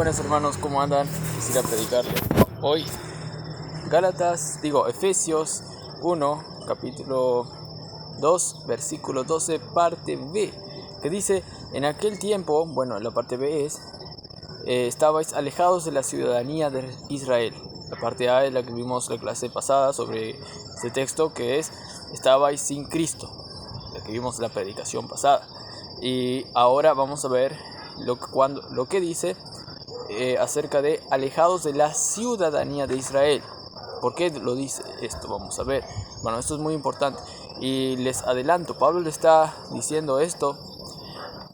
Buenas hermanos, ¿cómo andan? Quisiera predicarle hoy Efesios 1, capítulo 2, versículo 12, parte B, que dice: en aquel tiempo, la parte B es, estabais alejados de la ciudadanía de Israel. La parte A es la que vimos la clase pasada sobre este texto, que es, estabais sin Cristo, la que vimos la predicación pasada. Y ahora vamos a ver lo que dice acerca de alejados de la ciudadanía de Israel. ¿Por qué lo dice esto? Vamos a ver. Esto es muy importante. Y les adelanto, Pablo le está diciendo esto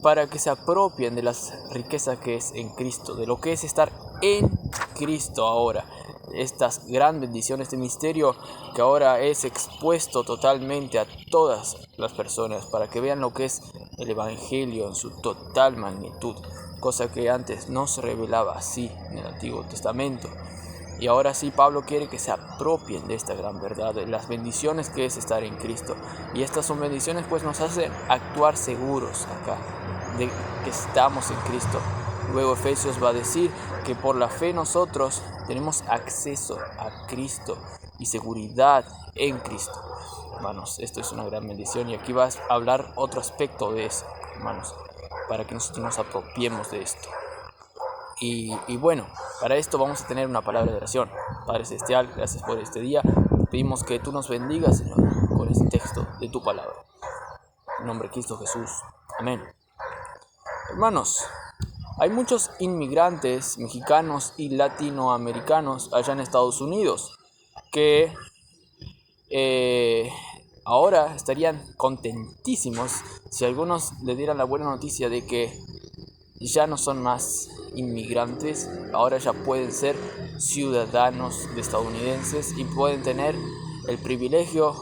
para que se apropien de las riquezas que es en Cristo, de lo que es estar en Cristo ahora. Estas gran bendiciones, este misterio que ahora es expuesto totalmente a todas las personas, para que vean lo que es el Evangelio en su total magnitud, cosa que antes no se revelaba así en el Antiguo Testamento. Y ahora sí, Pablo quiere que se apropien de esta gran verdad, de las bendiciones que es estar en Cristo. Y estas son bendiciones, pues nos hacen actuar seguros acá, de que estamos en Cristo. Luego Efesios va a decir que por la fe nosotros tenemos acceso a Cristo y seguridad en Cristo. Hermanos, esto es una gran bendición, y aquí va a hablar otro aspecto de eso, hermanos, para que nosotros nos apropiemos de esto. Y para esto vamos a tener una palabra de oración. Padre Celestial, gracias por este día. Te pedimos que tú nos bendigas, Señor, con este texto de tu palabra. En nombre de Cristo Jesús. Amén. Hermanos, hay muchos inmigrantes mexicanos y latinoamericanos allá en Estados Unidos que ahora estarían contentísimos si algunos le dieran la buena noticia de que ya no son más inmigrantes, ahora ya pueden ser ciudadanos estadounidenses y pueden tener el privilegio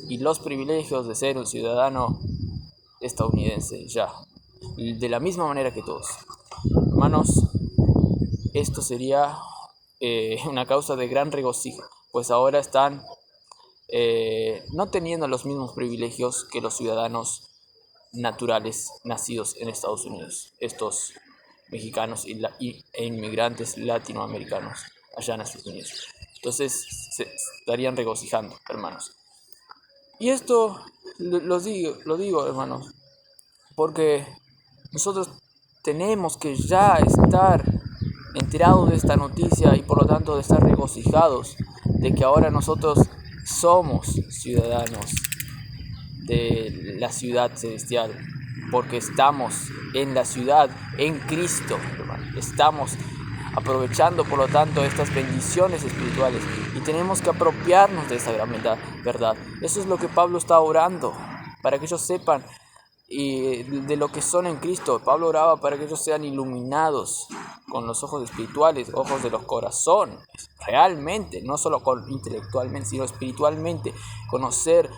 y los privilegios de ser un ciudadano estadounidense ya, de la misma manera que todos. Hermanos, esto sería una causa de gran regocijo, pues ahora están no teniendo los mismos privilegios que los ciudadanos naturales nacidos en Estados Unidos, estos mexicanos e inmigrantes latinoamericanos allá en Estados Unidos. Entonces se estarían regocijando, hermanos. Y esto lo digo, hermanos, porque nosotros tenemos que ya estar enterados de esta noticia, y por lo tanto de estar regocijados de que ahora nosotros somos ciudadanos de la ciudad celestial, porque estamos en la ciudad, en Cristo, hermano. Estamos aprovechando, por lo tanto, estas bendiciones espirituales, y tenemos que apropiarnos de esta gran verdad. Eso es lo que Pablo está orando, para que ellos sepan y de lo que son en Cristo. Pablo oraba para que ellos sean iluminados con los ojos espirituales, ojos de los corazones, realmente, no solo intelectualmente, sino espiritualmente, conocer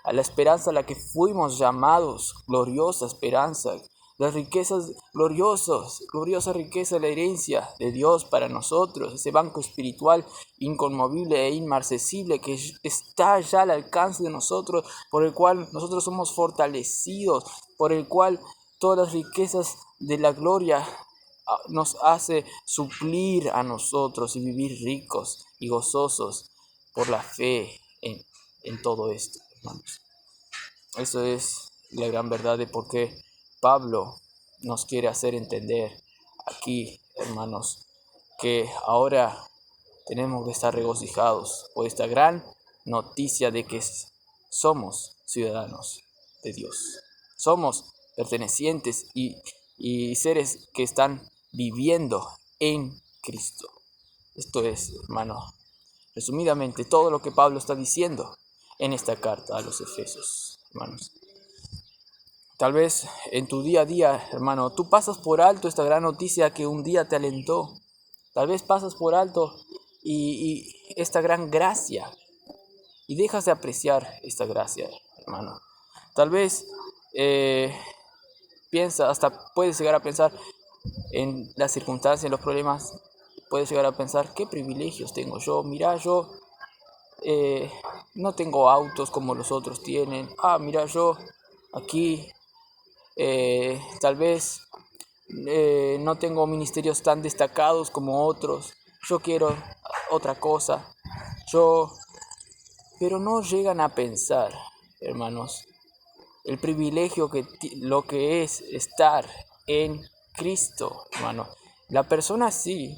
a la esperanza a la que fuimos llamados, gloriosa esperanza, las riquezas gloriosa riqueza de la herencia de Dios para nosotros, ese banco espiritual inconmovible e inmarcesible que está ya al alcance de nosotros, por el cual nosotros somos fortalecidos, por el cual todas las riquezas de la gloria nos hace suplir a nosotros y vivir ricos y gozosos por la fe en todo esto, hermanos. Eso es la gran verdad de por qué Pablo nos quiere hacer entender aquí, hermanos, que ahora tenemos que estar regocijados por esta gran noticia de que somos ciudadanos de Dios. Somos pertenecientes y seres que están viviendo en Cristo. Esto es, hermano, resumidamente todo lo que Pablo está diciendo en esta carta a los Efesios, hermanos. Tal vez en tu día a día, hermano, tú pasas por alto esta gran noticia que un día te alentó. Tal vez pasas por alto y esta gran gracia, y dejas de apreciar esta gracia, hermano. Tal vez puedes llegar a pensar en las circunstancias, en los problemas. Puedes llegar a pensar, ¿qué privilegios tengo yo? Mira, yo no tengo autos como los otros tienen. Mira, yo aquí tal vez no tengo ministerios tan destacados como otros, yo quiero otra cosa, pero no llegan a pensar, hermanos, el privilegio lo que es estar en Cristo, hermano. La persona sí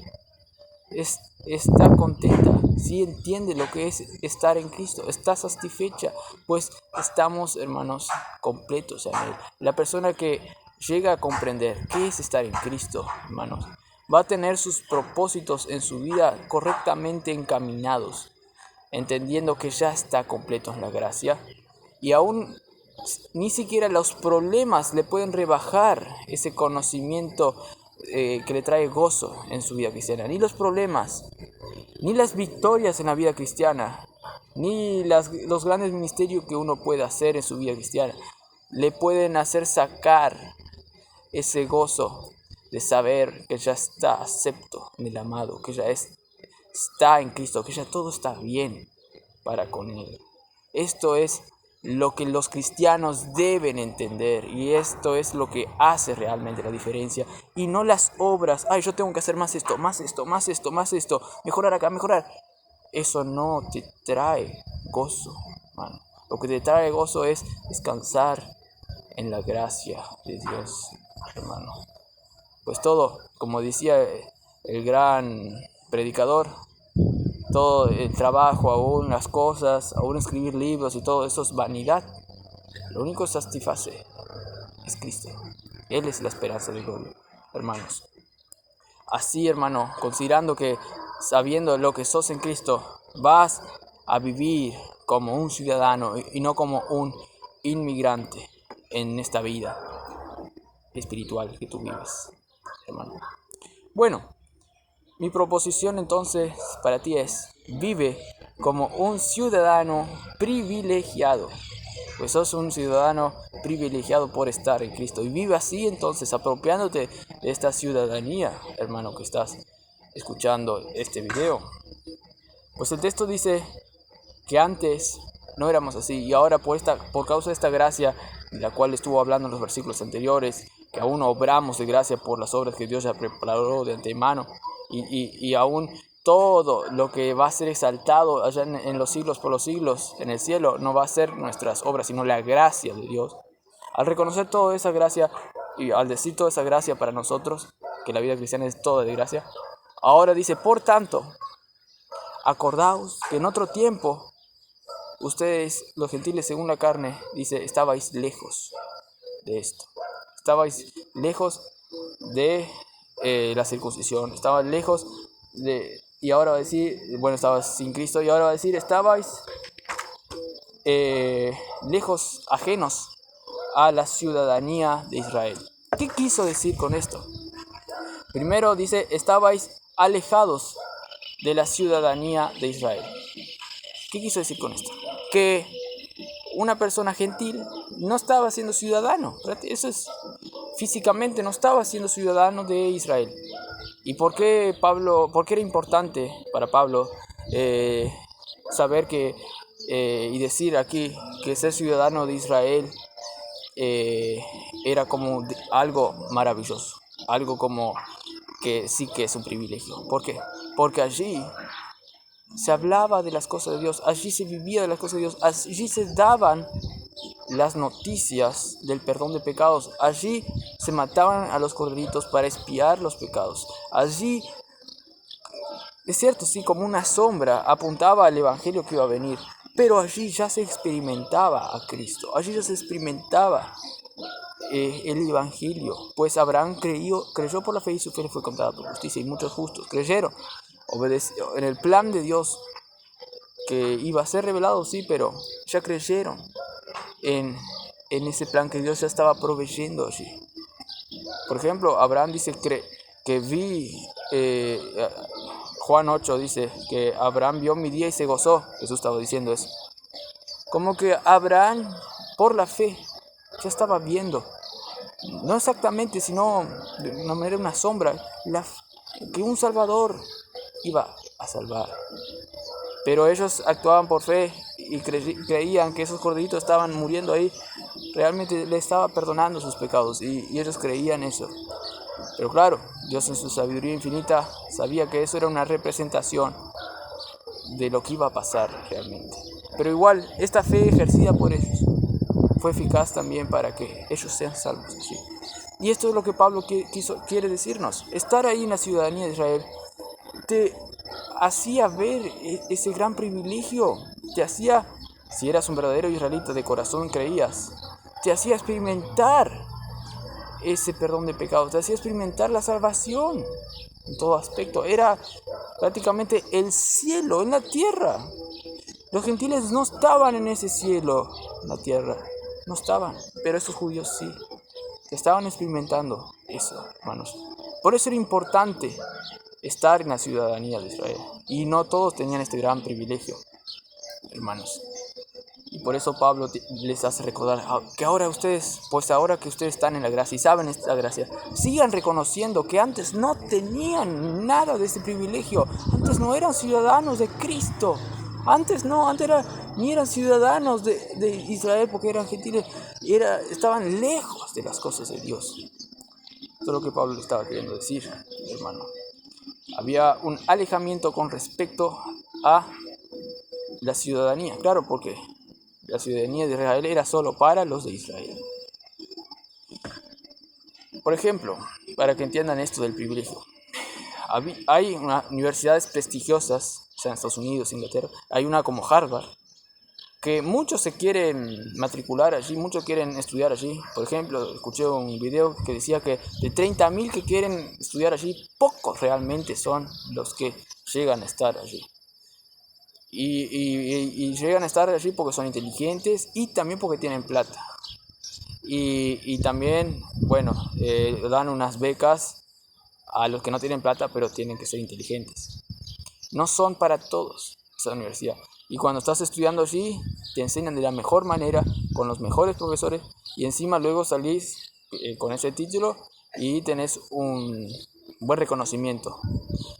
está contenta, sí entiende lo que es estar en Cristo, está satisfecha, pues estamos, hermanos, completos en Él. La persona que llega a comprender qué es estar en Cristo, hermanos, va a tener sus propósitos en su vida correctamente encaminados, entendiendo que ya está completo en la gracia, y aún ni siquiera los problemas le pueden rebajar ese conocimiento que le trae gozo en su vida cristiana. Ni los problemas, ni las victorias en la vida cristiana, ni los grandes ministerios que uno puede hacer en su vida cristiana le pueden hacer sacar ese gozo de saber que ya está acepto en el amado, que ya está en Cristo, que ya todo está bien para con Él. Esto es lo que los cristianos deben entender, y esto es lo que hace realmente la diferencia, y no las obras. Yo tengo que hacer más esto, mejorar acá, mejorar. Eso no te trae gozo, hermano. Lo que te trae gozo es descansar en la gracia de Dios, hermano. Pues todo, como decía el gran predicador, todo el trabajo, aún las cosas, aún escribir libros y todo eso es vanidad. Lo único que satisface es Cristo. Él es la esperanza de gloria, hermanos. Así, hermano, considerando que sabiendo lo que sos en Cristo, vas a vivir como un ciudadano y no como un inmigrante en esta vida espiritual que tú vives, hermano. Bueno, mi proposición entonces para ti es: vive como un ciudadano privilegiado, pues sos un ciudadano privilegiado por estar en Cristo, y vive así entonces, apropiándote de esta ciudadanía, hermano, que estás escuchando este video. Pues el texto dice que antes no éramos así, y ahora por causa de esta gracia, de la cual estuvo hablando en los versículos anteriores, que aún obramos de gracia por las obras que Dios ya preparó de antemano, y aún todo lo que va a ser exaltado allá en los siglos por los siglos, en el cielo, no va a ser nuestras obras, sino la gracia de Dios. Al reconocer toda esa gracia, y al decir toda esa gracia para nosotros, que la vida cristiana es toda de gracia, ahora dice: por tanto, acordaos que en otro tiempo, ustedes, los gentiles según la carne, dice, estabais lejos de esto. Estabais lejos de la circuncisión. Estabais lejos de... Y ahora va a decir, bueno, estabas sin Cristo. Y ahora va a decir, estabais lejos, ajenos a la ciudadanía de Israel. ¿Qué quiso decir con esto? Primero dice, estabais alejados de la ciudadanía de Israel. ¿Qué quiso decir con esto? Que una persona gentil no estaba siendo ciudadano. Eso es, físicamente no estaba siendo ciudadano de Israel. ¿Y por qué era importante para Pablo saber y decir aquí que ser ciudadano de Israel era como algo maravilloso, algo como que sí que es un privilegio? ¿Por qué? Porque allí se hablaba de las cosas de Dios, allí se vivía de las cosas de Dios, allí se daban las noticias del perdón de pecados, allí se mataban a los corderitos para expiar los pecados, allí, es cierto, sí, como una sombra apuntaba al evangelio que iba a venir, pero allí ya se experimentaba a Cristo, allí ya se experimentaba el evangelio, pues Abraham creyó por la fe y su fe le fue contada por justicia, y muchos justos creyeron, obedeció en el plan de Dios que iba a ser revelado, sí, pero ya creyeron en ese plan que Dios ya estaba proveyendo allí. Por ejemplo, Abraham dice Juan 8 dice que Abraham vio mi día y se gozó. Jesús estaba diciendo eso. Como que Abraham, por la fe, ya estaba viendo, no exactamente, sino de una manera, una sombra, que un Salvador iba a salvar. Pero ellos actuaban por fe y creían que esos corderitos estaban muriendo ahí. Realmente le estaba perdonando sus pecados, y ellos creían eso. Pero claro, Dios en su sabiduría infinita sabía que eso era una representación de lo que iba a pasar realmente. Pero igual, esta fe ejercida por ellos fue eficaz también para que ellos sean salvos. ¿Sí? Y esto es lo que Pablo quiere decirnos. Estar ahí en la ciudadanía de Israel te hacía ver ese gran privilegio, te hacía, si eras un verdadero israelita de corazón creías, te hacía experimentar ese perdón de pecados, te hacía experimentar la salvación en todo aspecto. Era prácticamente el cielo en la tierra. Los gentiles no estaban en ese cielo, en la tierra, no estaban, pero esos judíos sí, estaban experimentando eso, hermanos. Por eso era importante estar en la ciudadanía de Israel, y no todos tenían este gran privilegio, hermanos. Y por eso Pablo les hace recordar que ahora ustedes, pues ahora que ustedes están en la gracia y saben esta gracia, sigan reconociendo que antes no tenían nada de este privilegio. Antes no eran ciudadanos de Cristo. Antes ni eran ciudadanos de Israel porque eran gentiles. Estaban lejos de las cosas de Dios. Esto es lo que Pablo le estaba queriendo decir, hermano. Había un alejamiento con respecto a la ciudadanía. Claro, porque la ciudadanía de Israel era solo para los de Israel. Por ejemplo, para que entiendan esto del privilegio, hay universidades prestigiosas, o sea, en Estados Unidos, Inglaterra, hay una como Harvard, que muchos se quieren matricular allí, muchos quieren estudiar allí. Por ejemplo, escuché un video que decía que de 30.000 que quieren estudiar allí, pocos realmente son los que llegan a estar allí. Y llegan a estar allí porque son inteligentes y también porque tienen plata. Y también, bueno, dan unas becas a los que no tienen plata, pero tienen que ser inteligentes. No son para todos esa universidad. Y cuando estás estudiando allí, te enseñan de la mejor manera, con los mejores profesores, y encima luego salís con ese título y tenés un buen reconocimiento,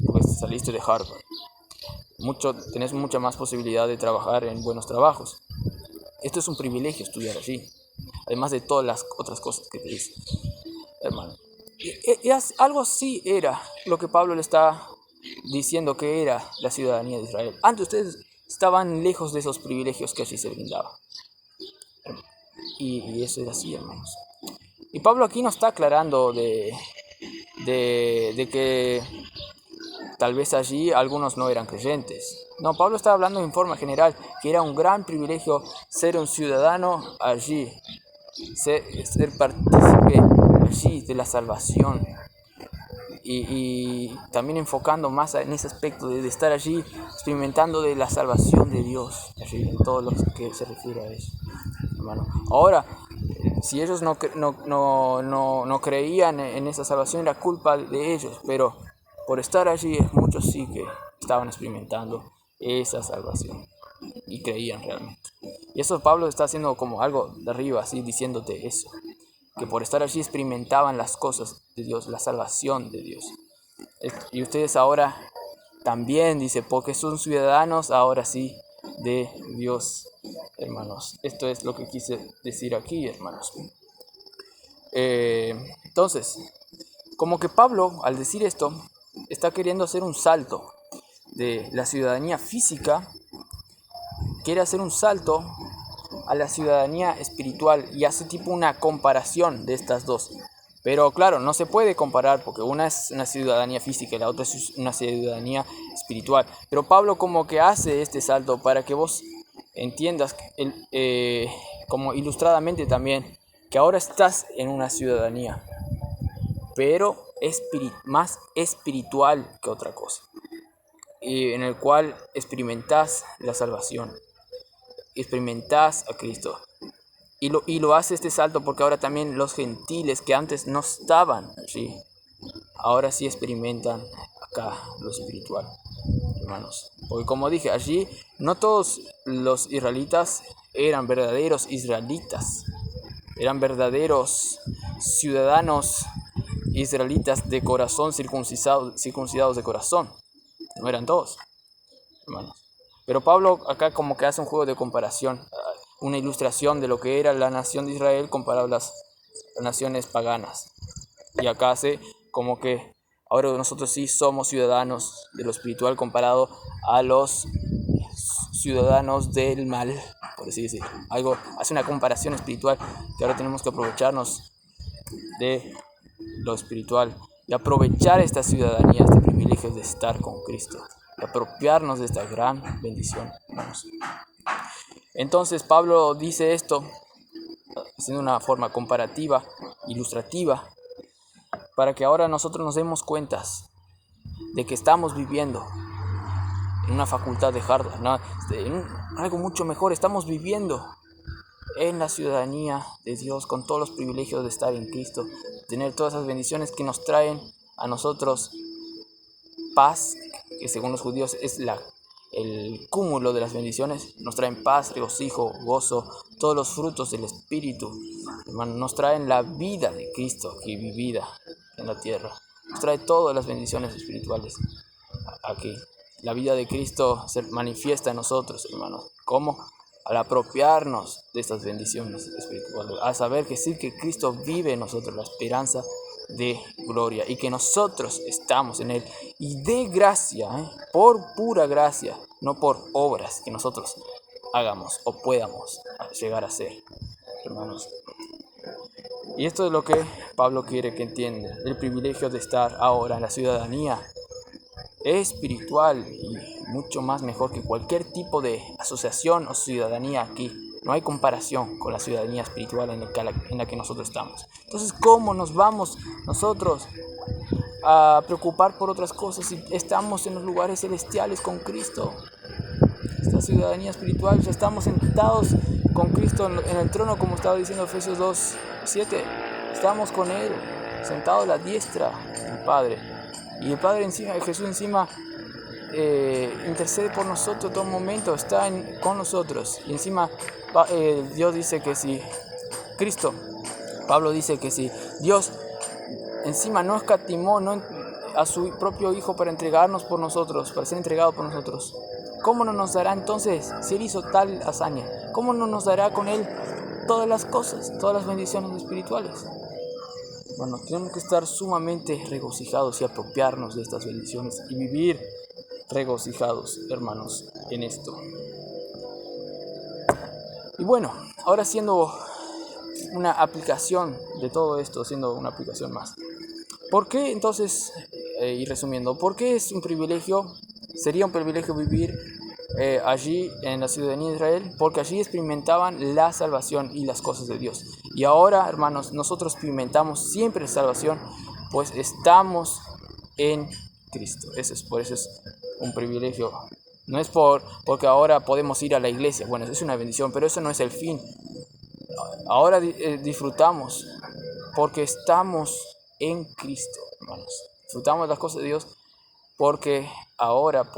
porque saliste de Harvard. Tenés mucha más posibilidad de trabajar en buenos trabajos. Esto es un privilegio estudiar allí, además de todas las otras cosas que te dicen, hermano. Y algo así era lo que Pablo le está diciendo que era la ciudadanía de Israel. Antes ustedes estaban lejos de esos privilegios que allí se brindaban. Y eso es así, hermanos. Y Pablo aquí no está aclarando de que tal vez allí algunos no eran creyentes. No, Pablo está hablando en forma general, que era un gran privilegio ser un ciudadano allí, ser partícipe allí de la salvación. Y también enfocando más en ese aspecto de estar allí experimentando de la salvación de Dios, allí, en todo lo que se refiere a eso, hermano. Ahora, si ellos no creían en esa salvación, era culpa de ellos, pero por estar allí muchos sí que estaban experimentando esa salvación y creían realmente. Y eso Pablo está haciendo como algo de arriba, así diciéndote eso, que por estar allí experimentaban las cosas de Dios, la salvación de Dios. Y ustedes ahora también, dice, porque son ciudadanos ahora sí de Dios, hermanos. Esto es lo que quise decir aquí, hermanos. Entonces, como que Pablo, al decir esto, está queriendo hacer un salto de la ciudadanía física, quiere hacer un salto a la ciudadanía espiritual y hace tipo una comparación de estas dos. Pero claro, no se puede comparar porque una es una ciudadanía física y la otra es una ciudadanía espiritual. Pero Pablo como que hace este salto para que vos entiendas, como ilustradamente también, que ahora estás en una ciudadanía, pero más espiritual que otra cosa, y en el cual experimentás la salvación, experimentás a Cristo. Y lo hace este salto porque ahora también los gentiles que antes no estaban allí, ahora sí experimentan acá lo espiritual, hermanos. Porque como dije, allí no todos los israelitas eran verdaderos israelitas, eran verdaderos ciudadanos israelitas de corazón, circuncidados de corazón. No eran todos, hermanos. Pero Pablo acá como que hace un juego de comparación, una ilustración de lo que era la nación de Israel comparado a las naciones paganas. Y acá hace como que ahora nosotros sí somos ciudadanos de lo espiritual comparado a los ciudadanos del mal, por así decirlo. Algo hace una comparación espiritual que ahora tenemos que aprovecharnos de lo espiritual y aprovechar esta ciudadanía, este privilegio de estar con Cristo, y apropiarnos de esta gran bendición, hermanos. Entonces Pablo dice esto haciendo una forma comparativa, ilustrativa, para que ahora nosotros nos demos cuenta de que estamos viviendo en una facultad de hardware, ¿no? En algo mucho mejor. Estamos viviendo en la ciudadanía de Dios, con todos los privilegios de estar en Cristo, tener todas esas bendiciones que nos traen a nosotros paz, que según los judíos es el cúmulo de las bendiciones. Nos traen paz, regocijo, gozo, todos los frutos del Espíritu. Hermano, nos traen la vida de Cristo aquí vivida en la tierra. Nos trae todas las bendiciones espirituales aquí. La vida de Cristo se manifiesta en nosotros, hermanos. ¿Cómo? Al apropiarnos de estas bendiciones espirituales, al saber que sí, que Cristo vive en nosotros, la esperanza de gloria, y que nosotros estamos en Él, y de gracia, por pura gracia, no por obras que nosotros hagamos o podamos llegar a ser, hermanos. Y esto es lo que Pablo quiere que entienda, el privilegio de estar ahora en la ciudadanía espiritual y mucho más mejor que cualquier tipo de asociación o ciudadanía aquí. No hay comparación con la ciudadanía espiritual en la que nosotros estamos. Entonces, ¿cómo nos vamos nosotros a preocupar por otras cosas si estamos en los lugares celestiales con Cristo? Esta ciudadanía espiritual, ya estamos sentados con Cristo en el trono, como estaba diciendo Efesios 2:7. Estamos con Él, sentados a la diestra del Padre. Y el Padre encima, Jesús encima intercede por nosotros todo momento, está con nosotros. Y encima Dios dice que si Pablo dice que si Dios encima no escatimó a su propio Hijo para entregarnos por nosotros, para ser entregado por nosotros, ¿cómo no nos dará entonces, si Él hizo tal hazaña, cómo no nos dará con Él todas las cosas, todas las bendiciones espirituales? Bueno, tenemos que estar sumamente regocijados y apropiarnos de estas bendiciones y vivir regocijados, hermanos, en esto. Y bueno, ahora haciendo una aplicación de todo esto, haciendo una aplicación más. ¿Por qué entonces, y resumiendo, por qué es un privilegio, sería un privilegio vivir allí en la ciudadanía de Israel? Porque allí experimentaban la salvación y las cosas de Dios. Y ahora, hermanos, nosotros experimentamos siempre salvación, pues estamos en Cristo. Por eso es un privilegio. No es porque ahora podemos ir a la iglesia. Bueno, es una bendición, pero eso no es el fin. Ahora disfrutamos porque estamos en Cristo, hermanos. Disfrutamos las cosas de Dios porque ahora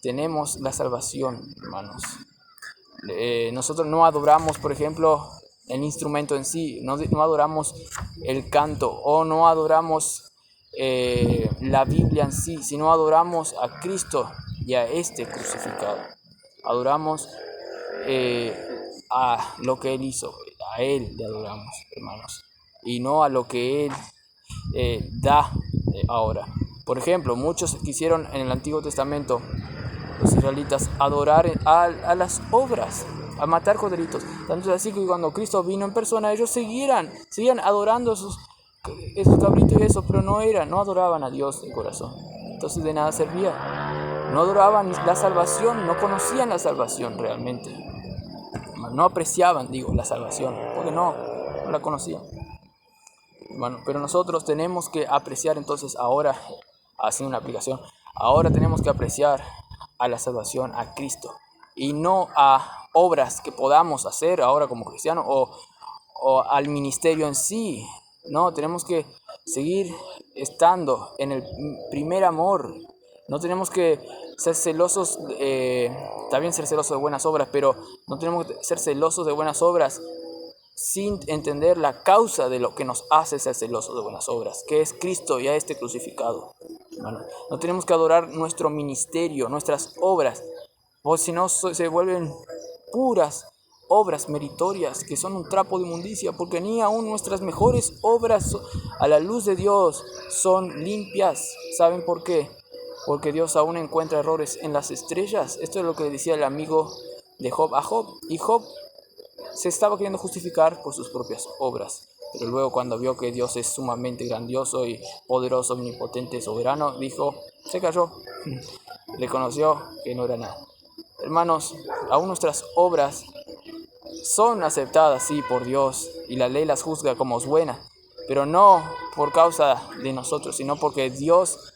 tenemos la salvación, hermanos. Nosotros no adoramos, por ejemplo, el instrumento en sí, no adoramos el canto o no adoramos la Biblia en sí, sino adoramos a Cristo y a este crucificado. Adoramos a lo que Él hizo, a Él le adoramos, hermanos, y no a lo que Él da ahora. Por ejemplo, muchos quisieron en el Antiguo Testamento, los israelitas, adorar a las obras, a matar corderitos. Tanto es así que cuando Cristo vino en persona, ellos seguían adorando esos cabritos y eso, pero no adoraban a Dios de corazón. Entonces de nada servía. No adoraban la salvación, no conocían la salvación realmente. No apreciaban, la salvación, porque no la conocían. Bueno, pero nosotros tenemos que apreciar entonces ahora, haciendo una aplicación, ahora tenemos que apreciar a la salvación, a Cristo, y no a obras que podamos hacer ahora como cristianos o al ministerio en sí. No, tenemos que seguir estando en el primer amor. No tenemos que ser celosos, también ser celosos de buenas obras, pero no tenemos que ser celosos de buenas obras sin entender la causa de lo que nos hace ser celosos de buenas obras, que es Cristo y a este crucificado. No tenemos que adorar nuestro ministerio, nuestras obras, o si no se vuelven puras obras meritorias que son un trapo de inmundicia, porque ni aún nuestras mejores obras a la luz de Dios son limpias. ¿Saben por qué? Porque Dios aún encuentra errores en las estrellas. Esto es lo que decía el amigo de Job a Job. Y Job se estaba queriendo justificar por sus propias obras. Pero luego, cuando vio que Dios es sumamente grandioso y poderoso, omnipotente, soberano, se cayó. Reconoció que no era nada. Hermanos, aún nuestras obras son aceptadas, sí, por Dios, y la ley las juzga como buenas, pero no por causa de nosotros, sino porque Dios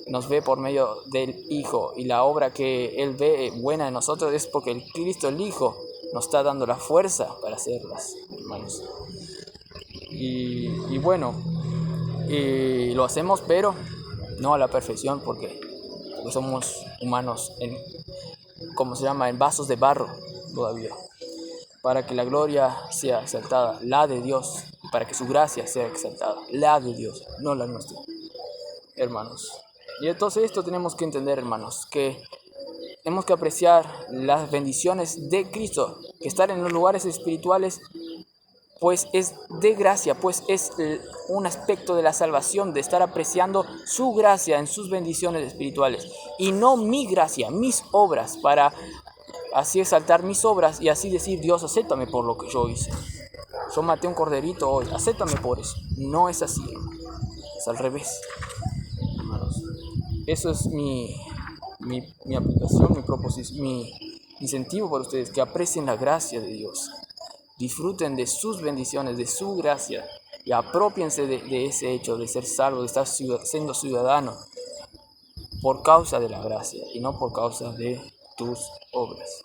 nos ve por medio del Hijo, y la obra que Él ve buena en nosotros es porque el Cristo, el Hijo, nos está dando la fuerza para hacerlas, hermanos. Y bueno, y lo hacemos, pero no a la perfección, porque somos humanos en vasos de barro todavía, para que la gloria sea exaltada, la de Dios, y para que su gracia sea exaltada, la de Dios, no la nuestra, hermanos. Y entonces esto tenemos que entender, hermanos, que tenemos que apreciar las bendiciones de Cristo, que estar en los lugares espirituales pues es de gracia, pues es un aspecto de la salvación, de estar apreciando su gracia en sus bendiciones espirituales, y no mi gracia, mis obras, para así exaltar mis obras y así decir: Dios, acéptame por lo que yo hice. Yo maté un corderito hoy, acéptame por eso. No es así, es al revés, hermanos. Eso es mi aplicación, mi proposición, mi incentivo para ustedes, que aprecien la gracia de Dios. Disfruten de sus bendiciones, de su gracia, y apropiense de ese hecho de ser salvo, de estar siendo ciudadano por causa de la gracia y no por causa de tus obras.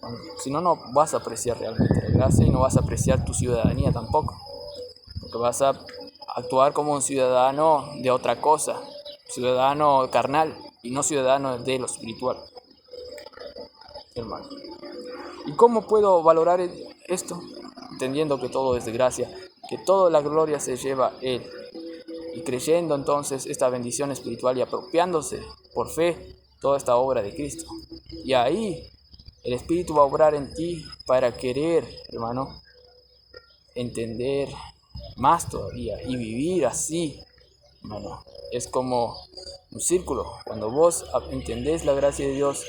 Bueno, si no, no vas a apreciar realmente la gracia y no vas a apreciar tu ciudadanía tampoco, porque vas a actuar como un ciudadano de otra cosa, ciudadano carnal y no ciudadano de lo espiritual, hermano. ¿Y cómo puedo valorar esto? Entendiendo que todo es de gracia, que toda la gloria se lleva Él, y creyendo entonces esta bendición espiritual y apropiándose por fe toda esta obra de Cristo. Y ahí el Espíritu va a obrar en ti para querer, hermano, entender más todavía y vivir así, hermano. Es como un círculo. Cuando vos entendés la gracia de Dios,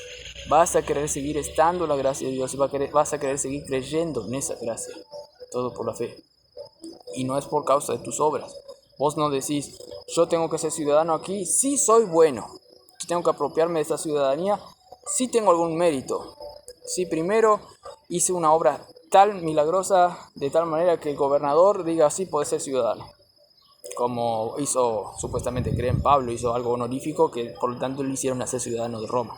vas a querer seguir estando en la gracia de Dios y vas a querer seguir creyendo en esa gracia. Todo por la fe. Y no es por causa de tus obras. Vos no decís: yo tengo que ser ciudadano aquí, sí soy bueno. Yo tengo que apropiarme de esta ciudadanía, sí tengo algún mérito. Sí, primero hice una obra tal milagrosa, de tal manera que el gobernador diga: sí, puede ser ciudadano. Como hizo, supuestamente creen, Pablo, hizo algo honorífico que por lo tanto le hicieron hacer ciudadano de Roma.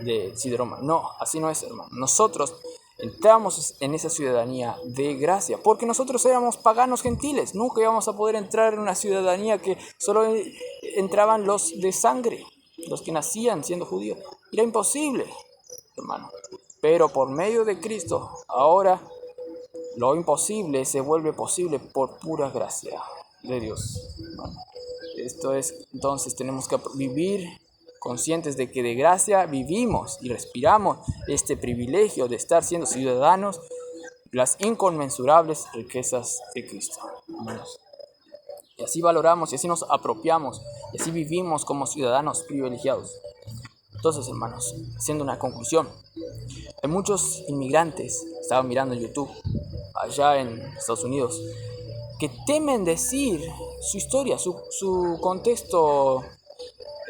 De Roma. No, así no es, hermano. Nosotros entramos en esa ciudadanía de gracia, porque nosotros éramos paganos gentiles. Nunca íbamos a poder entrar en una ciudadanía que solo entraban los de sangre, los que nacían siendo judíos. Era imposible, hermano. Pero por medio de Cristo, ahora lo imposible se vuelve posible por pura gracia de Dios, hermano. Esto es, entonces tenemos que vivir conscientes de que de gracia vivimos y respiramos este privilegio de estar siendo ciudadanos de las inconmensurables riquezas de Cristo, hermanos. Y así valoramos y así nos apropiamos y así vivimos como ciudadanos privilegiados. Entonces, hermanos, haciendo una conclusión, hay muchos inmigrantes, estaba mirando en YouTube, allá en Estados Unidos, que temen decir su historia, su contexto,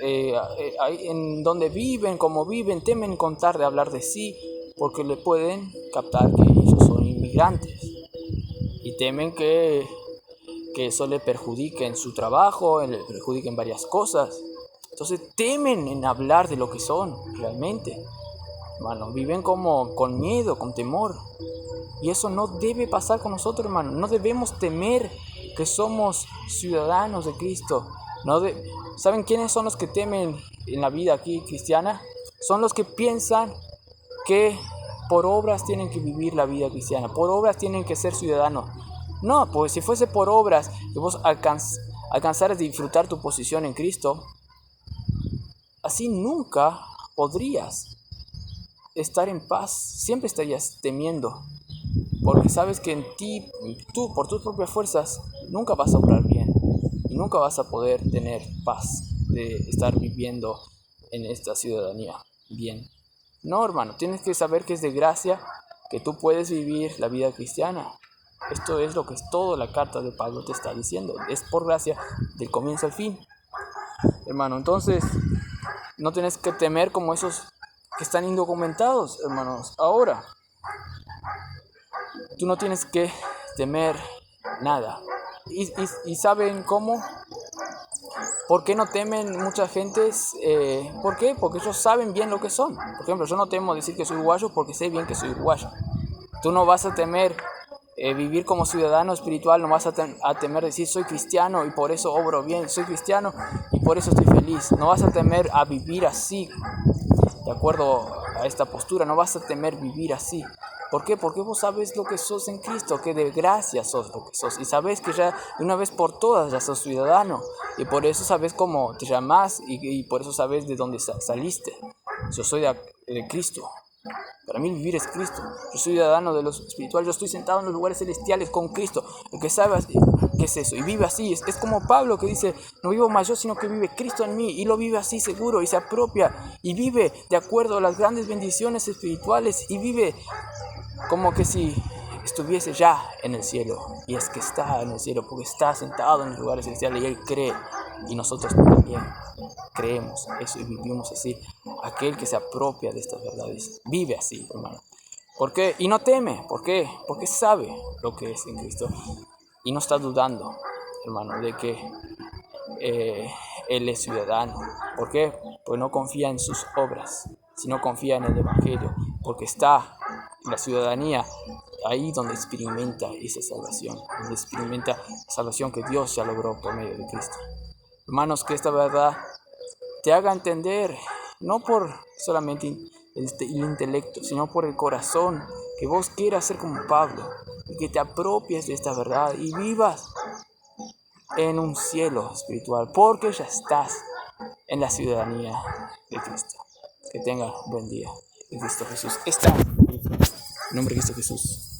en donde viven, cómo viven, temen contar, de hablar de sí, porque le pueden captar que ellos son inmigrantes, y temen que eso le perjudique en su trabajo, le perjudique en varias cosas. Entonces temen en hablar de lo que son realmente, hermano. Viven como con miedo, con temor. Y eso no debe pasar con nosotros, hermano. No debemos temer que somos ciudadanos de Cristo. ¿Saben quiénes son los que temen en la vida aquí cristiana? Son los que piensan que por obras tienen que vivir la vida cristiana, por obras tienen que ser ciudadanos. No, pues si fuese por obras que vos alcanzaras a disfrutar tu posición en Cristo, así nunca podrías estar en paz. Siempre estarías temiendo, porque sabes que en ti, tú por tus propias fuerzas, nunca vas a obrar bien. y nunca vas a poder tener paz de estar viviendo en esta ciudadanía bien. No, hermano, tienes que saber que es de gracia que tú puedes vivir la vida cristiana. Esto es lo que es toda la carta de Pablo te está diciendo. Es por gracia del comienzo al fin. Hermano, entonces no tienes que temer como esos que están indocumentados, hermanos. Ahora, tú no tienes que temer nada. ¿Y saben cómo? ¿Por qué no temen muchas gentes? ¿Por qué? Porque ellos saben bien lo que son. Por ejemplo, yo no temo decir que soy uruguayo porque sé bien que soy uruguayo. Tú no vas a temer vivir como ciudadano espiritual, no vas a temer decir soy cristiano y por eso obro bien, soy cristiano y por eso estoy feliz. No vas a temer a vivir así, de acuerdo a esta postura, no vas a temer vivir así. ¿Por qué? Porque vos sabes lo que sos en Cristo, que de gracia sos lo que sos. Y sabes que ya de una vez por todas ya sos ciudadano. Y por eso sabes cómo te llamás y por eso sabes de dónde saliste. Yo soy de Cristo. Para mí vivir es Cristo. Yo soy ciudadano de lo espiritual. Yo estoy sentado en los lugares celestiales con Cristo. El que sabe qué es eso y vive así. Es como Pablo que dice, no vivo más yo, sino que vive Cristo en mí. Y lo vive así seguro y se apropia. Y vive de acuerdo a las grandes bendiciones espirituales. Y vive como que si estuviese ya en el cielo. Y es que está en el cielo porque está sentado en los lugares celestiales y Él cree. Y nosotros también creemos eso y vivimos así. Aquel que se apropia de estas verdades vive así, hermano. ¿Por qué? Y no teme. ¿Por qué? Porque sabe lo que es en Cristo. Y no está dudando, hermano, de que Él es ciudadano. ¿Por qué? Pues no confía en sus obras, sino confía en el Evangelio. Porque está en la ciudadanía ahí donde experimenta esa salvación. Donde experimenta la salvación que Dios ya logró por medio de Cristo. Hermanos, que esta verdad te haga entender, no por solamente el intelecto, sino por el corazón, que vos quieras ser como Pablo, y que te apropies de esta verdad y vivas en un cielo espiritual, porque ya estás en la ciudadanía de Cristo. Que tenga buen día en Cristo Jesús. Está en nombre de Cristo Jesús.